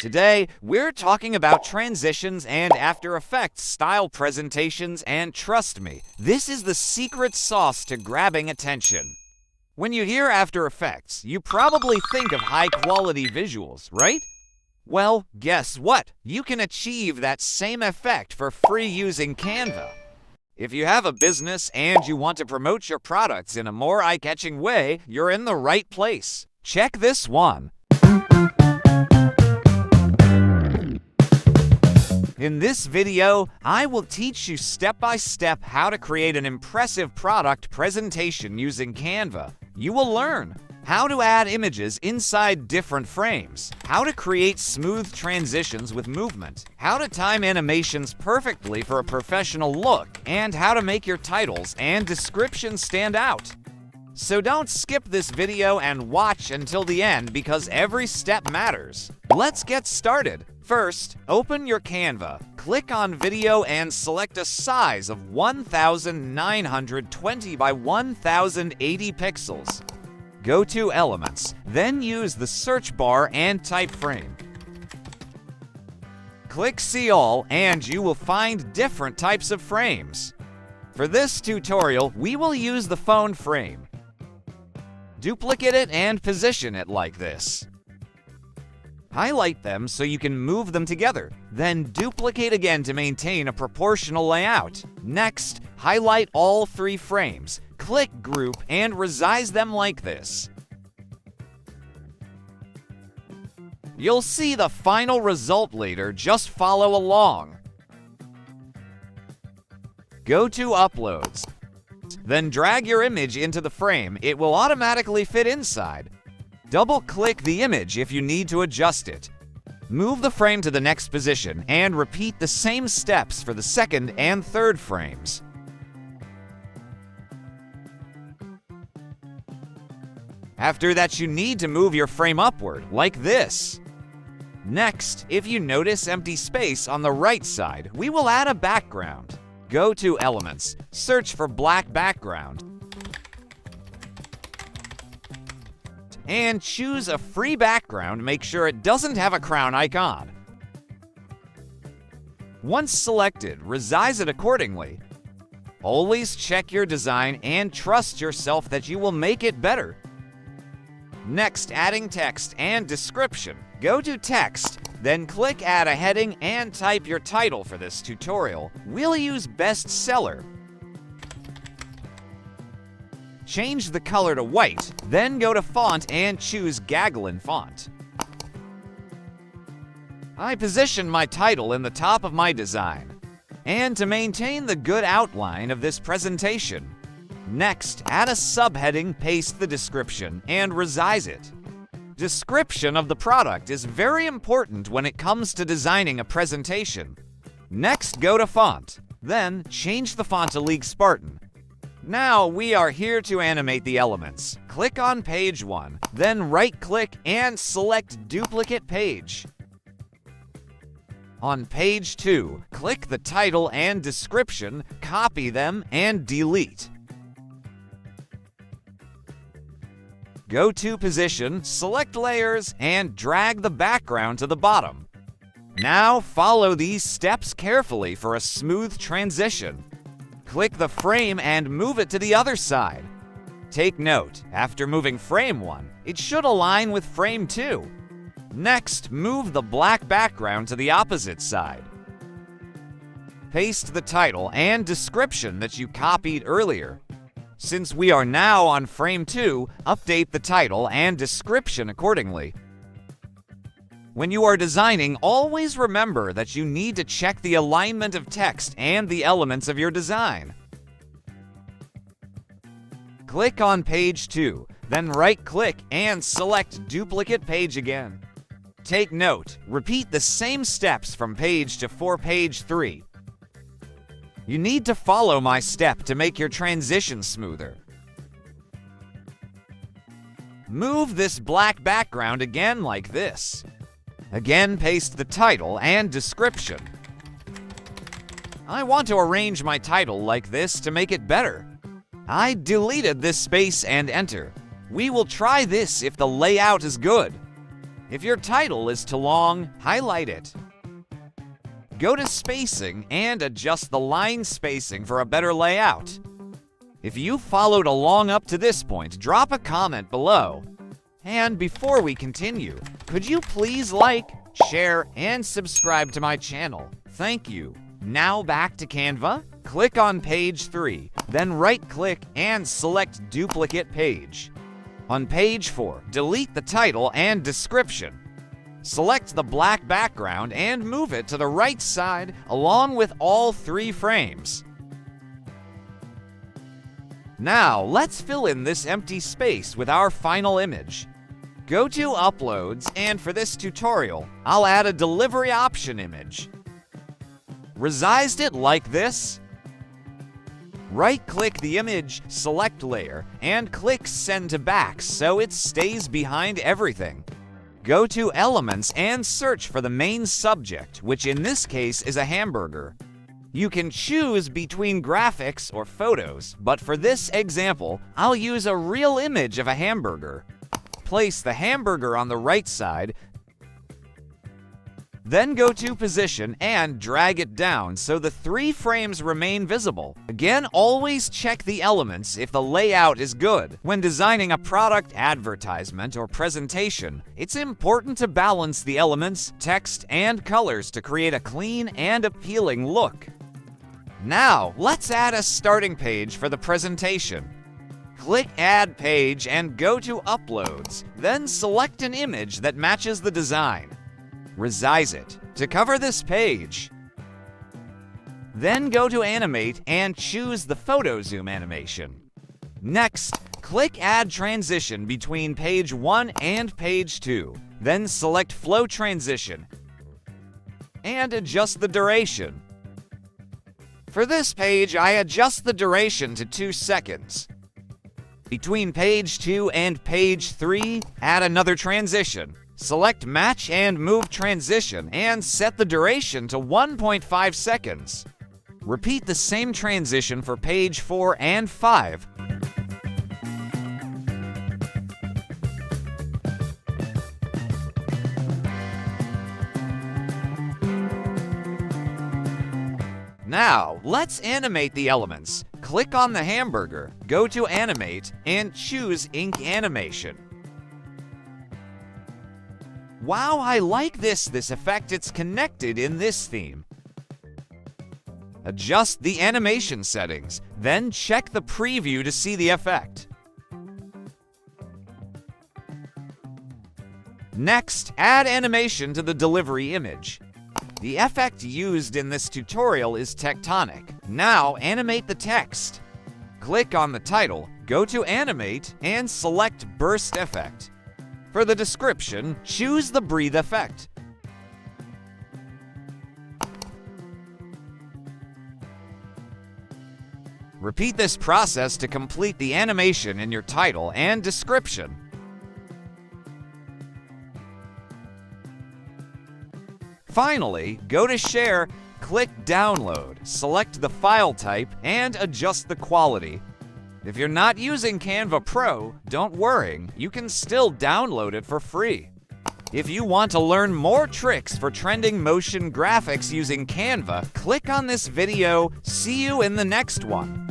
Today, we're talking about transitions and After Effects style presentations, and trust me, this is the secret sauce to grabbing attention. When you hear After Effects, you probably think of high-quality visuals, right? Well, guess what? You can achieve that same effect for free using Canva. If you have a business and you want to promote your products in a more eye-catching way, you're in the right place. Check this one. In this video, I will teach you step-by-step how to create an impressive product presentation using Canva. You will learn how to add images inside different frames, how to create smooth transitions with movement, how to time animations perfectly for a professional look, and how to make your titles and descriptions stand out. So don't skip this video and watch until the end because every step matters. Let's get started. First, open your Canva, click on Video and select a size of 1920 by 1080 pixels. Go to Elements, then use the search bar and type Frame. Click See All and you will find different types of frames. For this tutorial, we will use the phone frame. Duplicate it and position it like this. Highlight them so you can move them together, then duplicate again to maintain a proportional layout. Next, highlight all three frames, click Group, and resize them like this. You'll see the final result later, just follow along. Go to Uploads. Then drag your image into the frame. It will automatically fit inside. Double-click the image if you need to adjust it. Move the frame to the next position and repeat the same steps for the second and third frames. After that, you need to move your frame upward, like this. Next, if you notice empty space on the right side, we will add a background. Go to Elements, search for Black Background, and choose a free background. Make sure it doesn't have a crown icon. Once selected, resize it accordingly. Always check your design and trust yourself that you will make it better. Next, adding text and description. Go to Text, then click Add a Heading and type your title for this tutorial. We'll use Bestseller. Change the color to white, then go to Font and choose Gaglen font. I position my title in the top of my design, and to maintain the good outline of this presentation. Next, add a subheading, paste the description, and resize it. Description of the product is very important when it comes to designing a presentation. Next, go to Font, then change the font to League Spartan. Now we are here to animate the elements. Click on Page 1, then right-click and select Duplicate Page. On Page 2, click the title and description, copy them, and delete. Go to Position, select Layers, and drag the background to the bottom. Now follow these steps carefully for a smooth transition. Click the frame and move it to the other side. Take note, after moving frame 1, it should align with frame 2. Next, move the black background to the opposite side. Paste the title and description that you copied earlier. Since we are now on frame 2, update the title and description accordingly. When you are designing, always remember that you need to check the alignment of text and the elements of your design. Click on Page 2, then right-click and select Duplicate Page again. Take note, repeat the same steps from Page 2 for Page 3. You need to follow my step to make your transition smoother. Move this black background again like this. Again, paste the title and description. I want to arrange my title like this to make it better. I deleted this space and enter. We will try this if the layout is good. If your title is too long, highlight it. Go to spacing and adjust the line spacing for a better layout. If you followed along up to this point, drop a comment below. And before we continue, could you please like, share, and subscribe to my channel? Thank you. Now back to Canva. Click on page 3, then right-click and select Duplicate Page. On page 4, delete the title and description. Select the black background and move it to the right side along with all 3 frames. Now, let's fill in this empty space with our final image. Go to Uploads, and for this tutorial, I'll add a delivery option image. Resized it like this. Right-click the image, select Layer, and click Send to Back so it stays behind everything. Go to Elements and search for the main subject, which in this case is a hamburger. You can choose between graphics or photos, but for this example, I'll use a real image of a hamburger. Place the hamburger on the right side, then go to Position and drag it down so the 3 frames remain visible. Again, always check the elements if the layout is good. When designing a product advertisement or presentation, it's important to balance the elements, text, and colors to create a clean and appealing look. Now, let's add a starting page for the presentation. Click Add Page and go to Uploads, then select an image that matches the design. Resize it to cover this page. Then go to Animate and choose the photo zoom animation. Next, click Add Transition between page 1 and page 2. Then select Flow Transition and adjust the duration. For this page, I adjust the duration to 2 seconds. Between page 2 and page 3, add another transition. Select Match and Move Transition and set the duration to 1.5 seconds. Repeat the same transition for page 4 and 5. Now, let's animate the elements. Click on the hamburger, go to Animate, and choose Ink Animation. Wow, I like this effect. It's connected in this theme. Adjust the animation settings, then check the preview to see the effect. Next, add animation to the delivery image. The effect used in this tutorial is tectonic. Now, animate the text. Click on the title, go to Animate, and select Burst Effect. For the description, choose the Breathe effect. Repeat this process to complete the animation in your title and description. Finally, go to Share, click Download, select the file type, and adjust the quality. If you're not using Canva Pro, don't worry, you can still download it for free. If you want to learn more tricks for trending motion graphics using Canva, click on this video. See you in the next one.